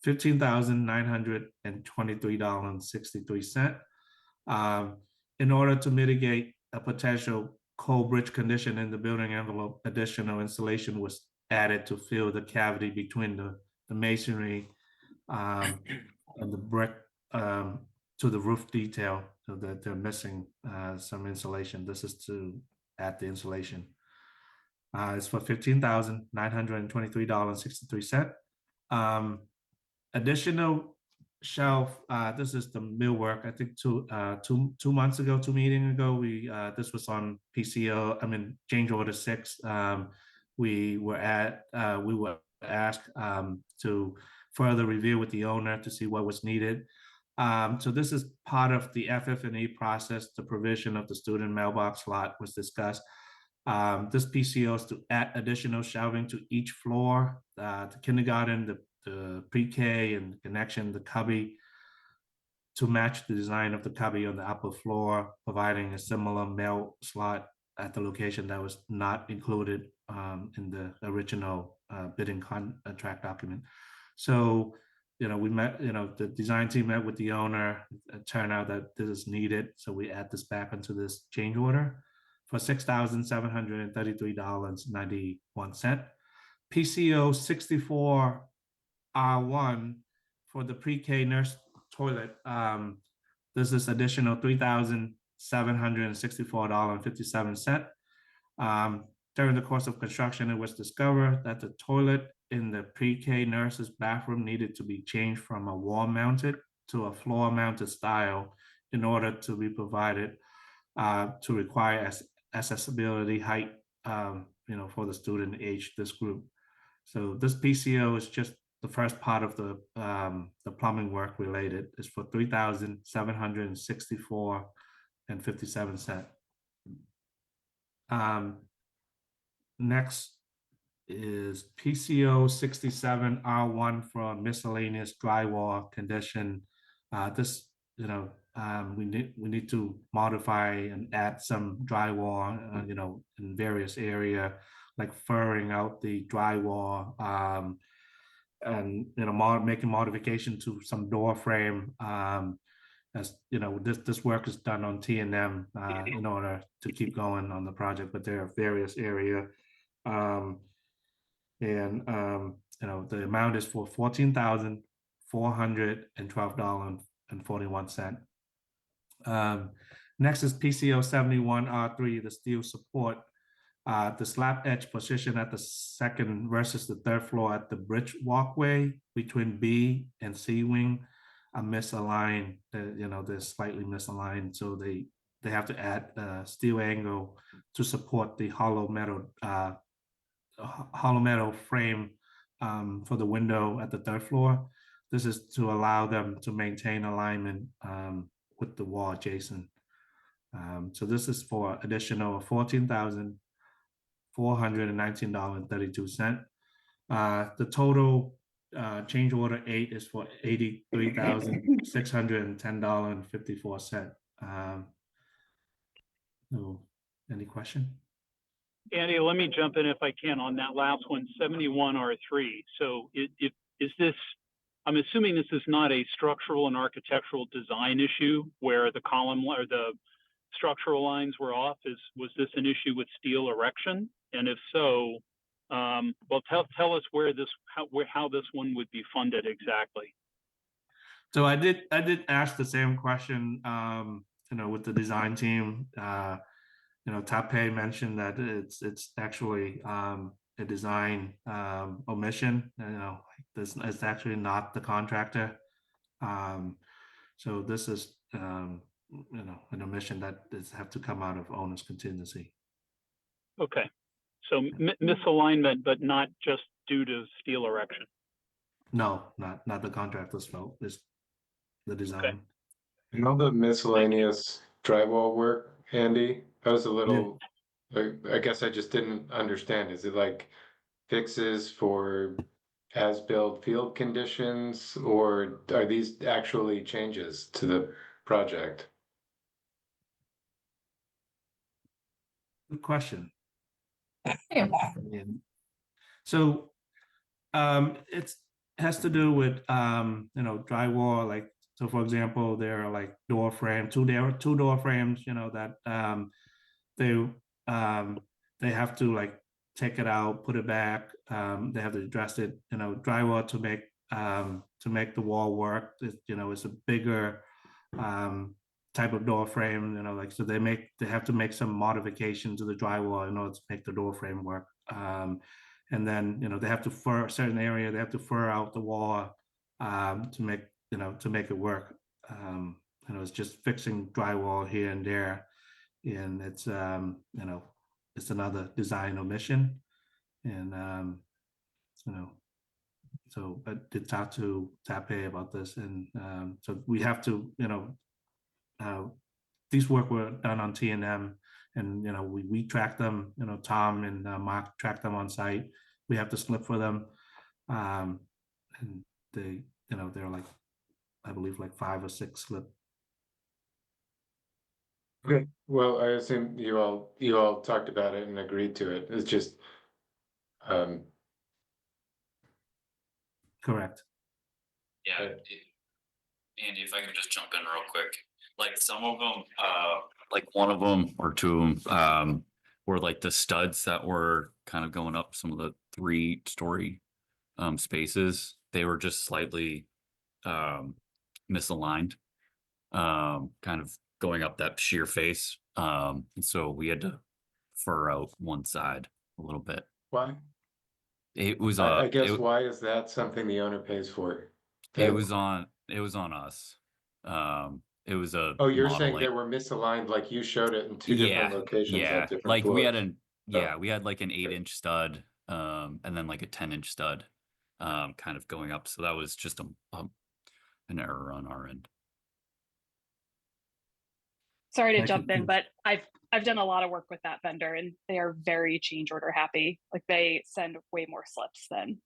Speaker 7: $15,923.63. In order to mitigate a potential cold bridge condition in the building envelope, additional insulation was added to fill the cavity between the masonry and the brick to the roof detail, so that they're missing some insulation. This is to add the insulation. It's for $15,923.63. Additional shelf, this is the millwork. I think two months ago, 2 meetings ago, this was on PCO. I mean, change order 6. We were asked to further review with the owner to see what was needed. So this is part of the FF&E process. The provision of the student mailbox lot was discussed. This PCO is to add additional shelving to each floor, the kindergarten, the pre-K, and the connection, the cubby, to match the design of the cubby on the upper floor, providing a similar mail slot at the location that was not included in the original bidding contract document. So, we met, the design team met with the owner. It turned out that this is needed. So we add this back into this change order for $6,733.91. PCO 64R1 for the pre-K nurse toilet. This is additional $3,764.57. During the course of construction, it was discovered that the toilet in the pre-K nurse's bathroom needed to be changed from a wall-mounted to a floor-mounted style in order to be provided to require accessibility height, for the student age this group. So this PCO is just the first part of the plumbing work related. Is for $3,764.57. Next is PCO 67R1 for miscellaneous drywall condition. This, we need to modify and add some drywall, in various area, like furring out the drywall, and making modification to some door frame. As this work is done on T&M in order to keep going on the project, but there are various area. The amount is for $14,412.41. Next is PCO 71R3, the steel support. The slab edge position at the second versus the third floor at the bridge walkway between B and C wing are misaligned. They're slightly misaligned, so they have to add a steel angle to support the hollow metal frame for the window at the third floor. This is to allow them to maintain alignment with the wall adjacent. So this is for additional $14,419.32. The total change order 8 is for $83,610.54. Any question?
Speaker 3: Andy, let me jump in if I can on that last one, 71R3. So is this, I'm assuming this is not a structural and architectural design issue where the column or the structural lines were off. Was this an issue with steel erection? And if so, well, tell us how this one would be funded exactly.
Speaker 7: So I did ask the same question, with the design team. Tape mentioned that it's actually a design omission. This is actually not the contractor. So this is an omission that have to come out of owner's contingency.
Speaker 3: Okay, so misalignment, but not just due to steel erection.
Speaker 7: No, not the contractor's fault. It's the design.
Speaker 3: Okay.
Speaker 11: And all the miscellaneous drywall work, Andy, that was a little, I guess I just didn't understand. Is it like fixes for as-built field conditions, or are these actually changes to the project?
Speaker 7: Good question.
Speaker 5: Yeah.
Speaker 7: So it has to do with drywall. Like, so for example, there are like door frame, two door frames, that they have to like take it out, put it back. They have to address it, drywall to make the wall work. It's a bigger type of door frame, like, so they have to make some modification to the drywall in order to make the door frame work. And then, they have to fur a certain area, they have to fur out the wall to make to make it work. It's just fixing drywall here and there, and it's it's another design omission, and so I did talk to Tape about this, and so we have to these work were done on T&M, and we track them. Tom and Mark track them on site. We have to slip for them, and they they're like, I believe, like 5 or 6 slip.
Speaker 11: Okay, well, I assume you all talked about it and agreed to it. It's just,
Speaker 7: Correct.
Speaker 9: Yeah, Andy, if I could just jump in real quick, like some of them, like one of them or two of them, were like the studs that were kind of going up some of the 3-story spaces. They were just slightly misaligned, kind of going up that sheer face. And so we had to fur out one side a little bit.
Speaker 11: why?
Speaker 9: It was
Speaker 11: I guess why is that something the owner pays for?
Speaker 9: it was on us. It was a
Speaker 11: Oh, you're saying
Speaker 9: modeling.
Speaker 11: they were misaligned, like you showed it in 2 different locations
Speaker 9: Yeah,
Speaker 11: at different
Speaker 9: like we had
Speaker 11: floors.
Speaker 9: we had like an 8-inch stud, and then like a 10-inch stud, kind of going up. So that was just an error on our end.
Speaker 12: Sorry to
Speaker 7: Thank you,
Speaker 12: jump in,
Speaker 7: Chris.
Speaker 12: but I've done a lot of work with that vendor, and they are very change order happy. Like they send way more slips than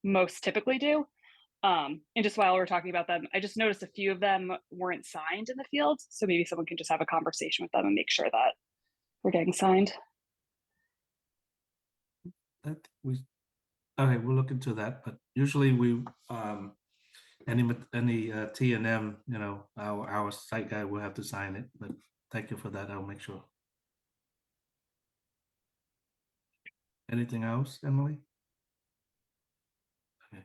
Speaker 12: most typically do. And just while we're talking about them, I just noticed a few of them weren't signed in the field. So maybe someone can just have a conversation with them and make sure that we're getting signed.
Speaker 7: Okay, we'll look into that. But usually we any T&M, our site guy will have to sign it. But thank you for that. I'll make sure. Anything else, Emily? Okay,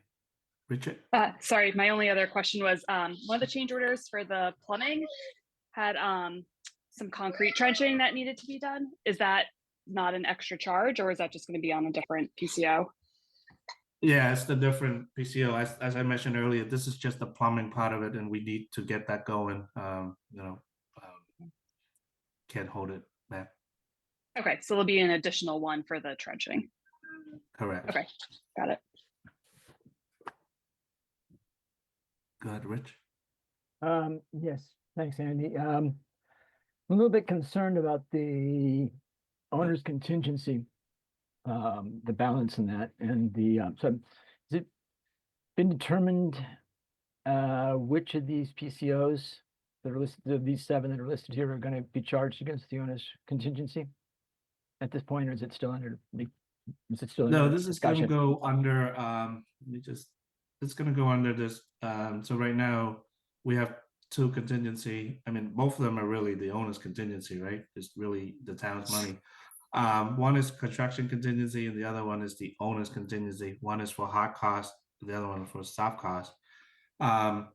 Speaker 7: Richard.
Speaker 12: Sorry, my only other question was one of the change orders for the plumbing had some concrete trenching that needed to be done. Is that not an extra charge, or is that just going to be on a different PCO?
Speaker 7: Yeah, it's the different PCO. As I mentioned earlier, this is just the plumbing part of it, and we need to get that going. Can't hold it back.
Speaker 12: Okay, so there'll be an additional one for the trenching.
Speaker 7: Correct.
Speaker 12: Okay, got it.
Speaker 7: Go ahead, Rich.
Speaker 13: Yes, thanks, Andy. I'm a little bit concerned about the owner's contingency, the balance in that, and the so has it been determined which of these PCOs that are listed, these 7 that are listed here, are going to be charged against the owner's contingency at this point, or is it still under the? Is it still
Speaker 7: No,
Speaker 13: under
Speaker 7: this is going to
Speaker 13: discussion?
Speaker 7: go under. It's going to go under this. So right now we have 2 contingency. I mean, both of them are really the owner's contingency, right? It's really the town's money. One is construction contingency, and the other one is the owner's contingency. One is for hard cost, the other one is for soft cost.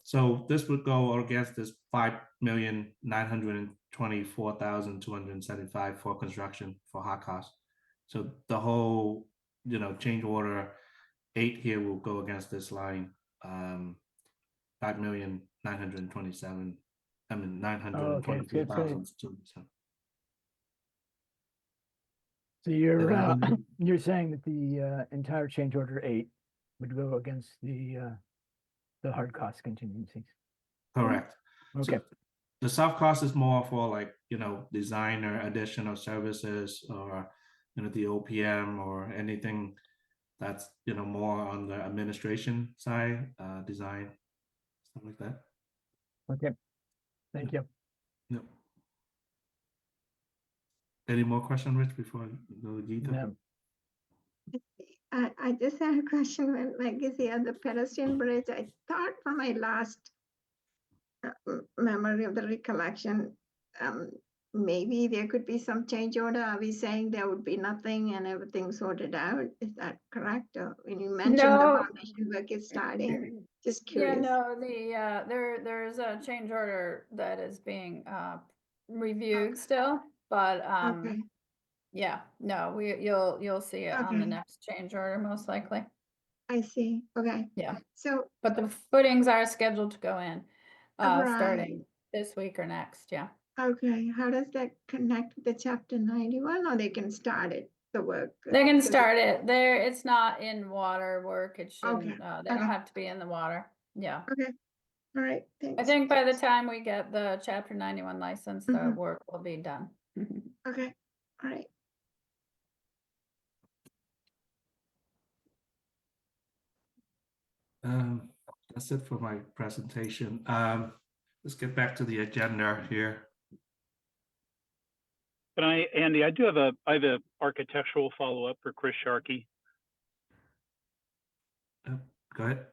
Speaker 7: So this would go against this 5,924,275 for construction for hard cost. So the whole, change order 8 here will go against this line. 5,927. I mean 923,000.
Speaker 13: So you're saying that the entire change order 8 would go against the hard cost contingencies?
Speaker 7: Correct.
Speaker 13: Okay.
Speaker 7: So the soft cost is more for like, design or additional services, or, the OPM or anything that's, more on the administration side, design, stuff like that.
Speaker 13: Okay. Thank you.
Speaker 7: Yep. Any more questions, Rich, before I go to Gita?
Speaker 13: No.
Speaker 8: I just had a question when, like, is the other pedestrian bridge? I thought from my last memory of the recollection, maybe there could be some change order. Are we saying there would be nothing and everything sorted out? Is that correct? Or when you mentioned
Speaker 5: No.
Speaker 8: the foundation work is starting, just
Speaker 5: Yeah,
Speaker 8: curious.
Speaker 5: no, there's a change order that is being reviewed still, but
Speaker 8: Okay.
Speaker 5: yeah, no, you'll see it on the
Speaker 8: Okay.
Speaker 5: next change order most likely.
Speaker 8: I see. Okay.
Speaker 5: Yeah.
Speaker 8: So,
Speaker 5: But the footings are scheduled to go in,
Speaker 8: Right.
Speaker 5: starting this week or next, yeah.
Speaker 8: okay, how does that connect with the chapter 91, or they can start it, the work?
Speaker 5: They can
Speaker 8: Does it-
Speaker 5: start it there. It's not in water work. It shouldn't, they don't
Speaker 8: okay.
Speaker 5: have to be in the water. Yeah.
Speaker 8: Okay, all right,
Speaker 5: I
Speaker 8: thanks.
Speaker 5: think by the time we get the chapter 91 license, the
Speaker 8: Mhm.
Speaker 5: work will be done.
Speaker 8: Okay, all right.
Speaker 7: That's it for my presentation. Let's get back to the agenda here.
Speaker 3: Can I, Andy, I have a architectural follow-up for Chris Sharkey.
Speaker 7: Go ahead.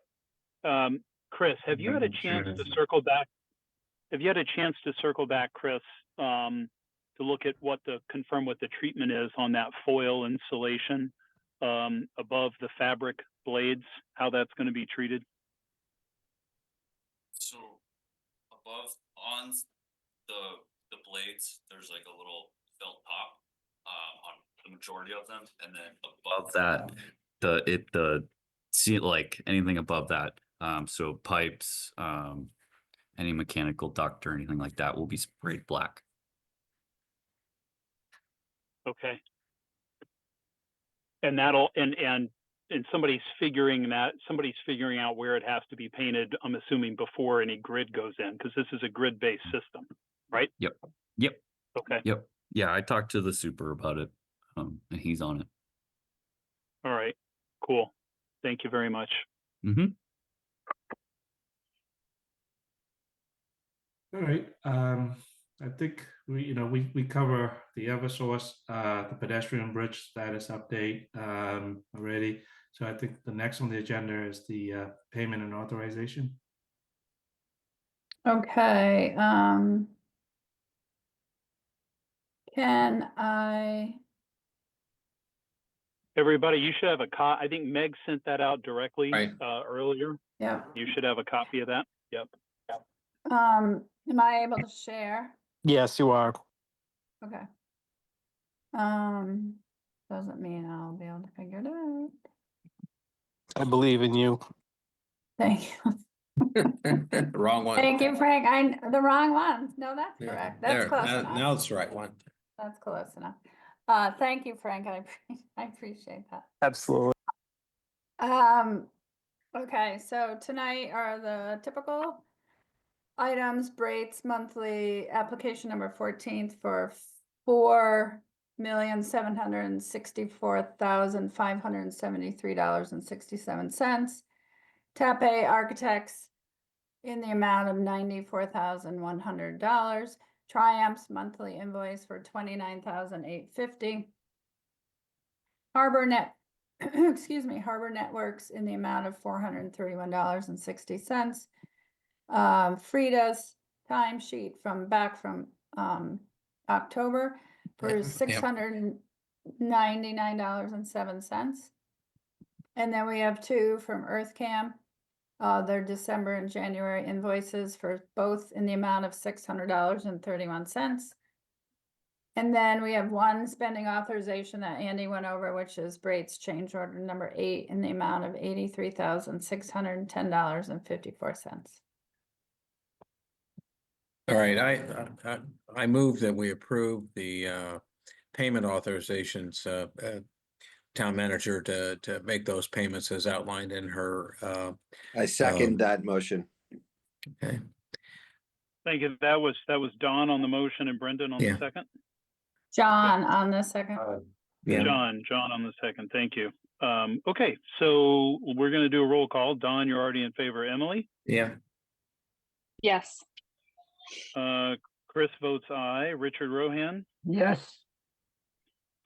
Speaker 3: Chris, have you had a chance to circle back? Have you had a chance to circle back, Chris, to look at confirm what the treatment is on that foil insulation above the fabric blades, how that's going to be treated?
Speaker 9: So above on the blades, there's like a little felt top on the majority of them, and then above that, like anything above that, so pipes, any mechanical duct or anything like that will be sprayed black.
Speaker 3: Okay. And that'll and somebody's figuring out where it has to be painted, I'm assuming before any grid goes in, because this is a grid-based system, right?
Speaker 9: Yep.
Speaker 3: Okay.
Speaker 9: Yep. Yeah, I talked to the super about it, and he's on it.
Speaker 3: All right. Cool. Thank you very much.
Speaker 9: Mm-hmm.
Speaker 7: All right. I think we cover the Eversource, the pedestrian bridge status update already. So I think the next on the agenda is the payment and authorization.
Speaker 5: Okay, can I,
Speaker 3: Everybody, you should have I think Meg sent that out directly
Speaker 2: Right.
Speaker 3: Earlier.
Speaker 5: yeah,
Speaker 3: You should have a copy of that. Yep.
Speaker 5: am I able to share?
Speaker 10: Yes, you are.
Speaker 5: Okay. Doesn't mean I'll be able to figure it out.
Speaker 10: I believe in you.
Speaker 5: Thank you.
Speaker 2: Wrong one.
Speaker 5: Thank you, Frank. The wrong one. No, that's
Speaker 2: Yeah,
Speaker 5: correct. That's
Speaker 2: there,
Speaker 5: close
Speaker 2: now-
Speaker 5: enough.
Speaker 2: Now it's the right one.
Speaker 5: That's close enough. Thank you, Frank. I appreciate that.
Speaker 10: Absolutely.
Speaker 5: Okay, so tonight are the typical items, Brait's monthly application number 14th for $4,764,573.67. Tape Architects in the amount of $94,100. Triumph's monthly invoice for $29,850. Harbor Harbor Networks in the amount of $431.60. Frida's timesheet back from October for
Speaker 2: Yep.
Speaker 5: $699.07. And then we have two from EarthCam. Their December and January invoices for both in the amount of $600.31. And then we have one spending authorization that Andy went over, which is Brait's change order number 8 in the amount of $83,610.54.
Speaker 2: All right, I move that we approve the payment authorizations, town manager to make those payments as outlined in her.
Speaker 14: I second that motion.
Speaker 2: Okay.
Speaker 3: Thank you. That was Don on the motion and Brendan on
Speaker 2: Yeah.
Speaker 3: the second.
Speaker 5: John on the second.
Speaker 2: Yeah.
Speaker 3: John on the second. Thank you. Okay, so we're going to do a roll call. Don, you're already in favor. Emily?
Speaker 2: Yeah.
Speaker 12: Yes.
Speaker 3: Chris votes aye. Richard Rohan?
Speaker 13: Yes.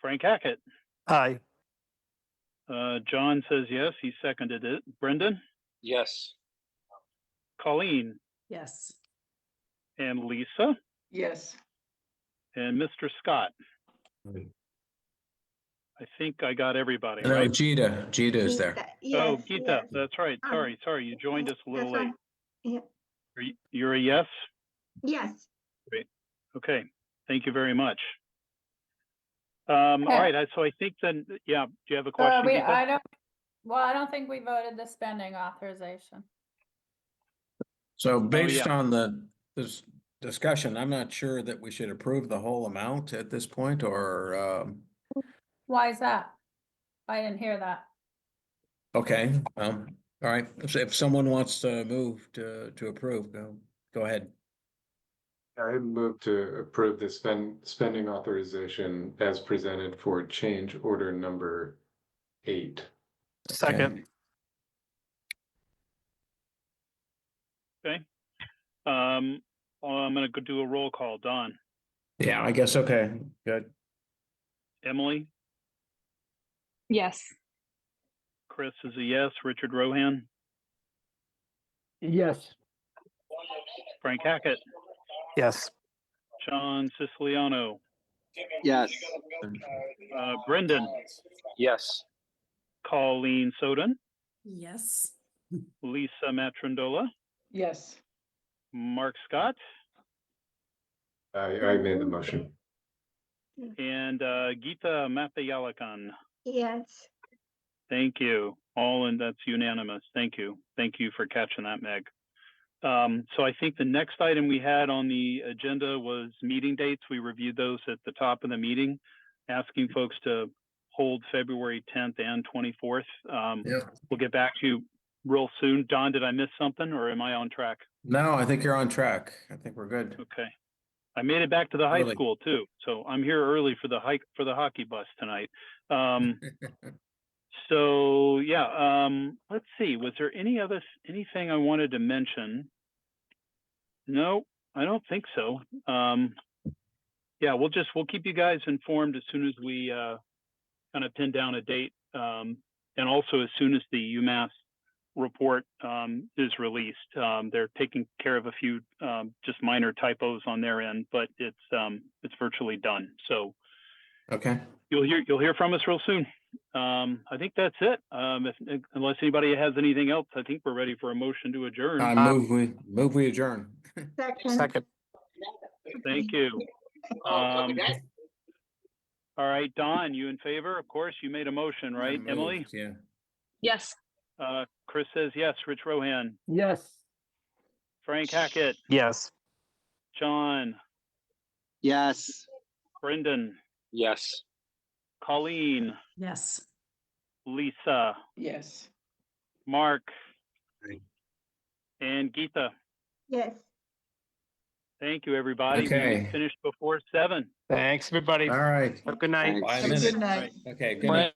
Speaker 3: Frank Hackett?
Speaker 10: Aye.
Speaker 3: John says yes. He seconded it. Brendan?
Speaker 1: Yes.
Speaker 3: Colleen?
Speaker 15: Yes.
Speaker 3: And Lisa?
Speaker 6: Yes.
Speaker 3: And Mr. Scott? I think I got everybody,
Speaker 2: No,
Speaker 3: right?
Speaker 2: Gita is there.
Speaker 3: Oh,
Speaker 8: Yes,
Speaker 3: Gita,
Speaker 8: yes.
Speaker 3: that's right. Sorry, you joined us a little
Speaker 8: That's
Speaker 3: late.
Speaker 8: fine. Yeah.
Speaker 3: You're a yes?
Speaker 8: Yes,
Speaker 3: Okay, thank you very much. All right, so I think then, yeah, do you have a question, Gita?
Speaker 5: Well, I don't think we voted the spending authorization.
Speaker 2: So based
Speaker 3: yeah.
Speaker 2: on this discussion, I'm not sure that we should approve the whole amount at this point, or,
Speaker 5: Why is that? I didn't hear that.
Speaker 2: okay, all right. So if someone wants to move to approve, go ahead.
Speaker 11: I move to approve the spending authorization as presented for change order number 8.
Speaker 10: Second.
Speaker 3: Okay. I'm gonna go do a roll call. Don,
Speaker 2: Yeah, I guess, okay, good.
Speaker 3: Emily,
Speaker 12: Yes.
Speaker 3: Chris is a yes. Richard Rohan,
Speaker 13: Yes.
Speaker 3: Frank Hackett,
Speaker 10: Yes.
Speaker 3: John Siciliano,
Speaker 4: Yes.
Speaker 3: Brendan,
Speaker 1: Yes.
Speaker 3: Colleen Soden,
Speaker 15: Yes.
Speaker 3: Lisa Matrandola,
Speaker 6: Yes.
Speaker 3: Mark Scott,
Speaker 11: I made the motion.
Speaker 3: and Geeta Mathayalakan.
Speaker 8: Yes.
Speaker 3: Thank you. All, and that's unanimous. Thank you. Thank you for catching that, Meg. So I think the next item we had on the agenda was meeting dates. We reviewed those at the top of the meeting, asking folks to hold February 10th and 24th.
Speaker 2: Yeah.
Speaker 3: We'll get back to you real soon. Don, did I miss something or am I on track?
Speaker 2: No, I think you're on track. I think we're good.
Speaker 3: Okay. I made it back to the high
Speaker 2: Early.
Speaker 3: school too. So I'm here early for the hockey bus tonight. So yeah, let's see. Was there anything I wanted to mention? No, I don't think so. Yeah, we'll keep you guys informed as soon as we kind of pin down a date, and also as soon as the UMass report is released. They're taking care of a few just minor typos on their end, but it's virtually done. So
Speaker 2: Okay.
Speaker 3: you'll hear from us real soon. I think that's it. Unless anybody has anything else, I think we're ready for a motion to adjourn.
Speaker 2: I move we adjourn.
Speaker 10: Second.
Speaker 3: Thank you. All right, Don, you in favor? Of course, you made a motion, right?
Speaker 2: I
Speaker 3: Emily?
Speaker 2: moved, yeah.
Speaker 12: Yes.
Speaker 3: Chris says yes. Rich Rohan,
Speaker 13: Yes.
Speaker 3: Frank Hackett,
Speaker 10: Yes.
Speaker 3: John,
Speaker 4: Yes.
Speaker 3: Brendan,
Speaker 1: Yes.
Speaker 3: Colleen,
Speaker 15: Yes.
Speaker 3: Lisa,
Speaker 6: Yes.
Speaker 3: Mark,
Speaker 2: Right.
Speaker 3: and Geeta.
Speaker 8: Yes.
Speaker 3: Thank you, everybody.
Speaker 2: Okay.
Speaker 3: We finished before 7.
Speaker 10: Thanks, everybody.
Speaker 2: All right.
Speaker 10: Have a good night.
Speaker 4: Thanks.
Speaker 2: Five
Speaker 6: Have a
Speaker 2: minutes.
Speaker 6: good night.
Speaker 2: Okay, good night.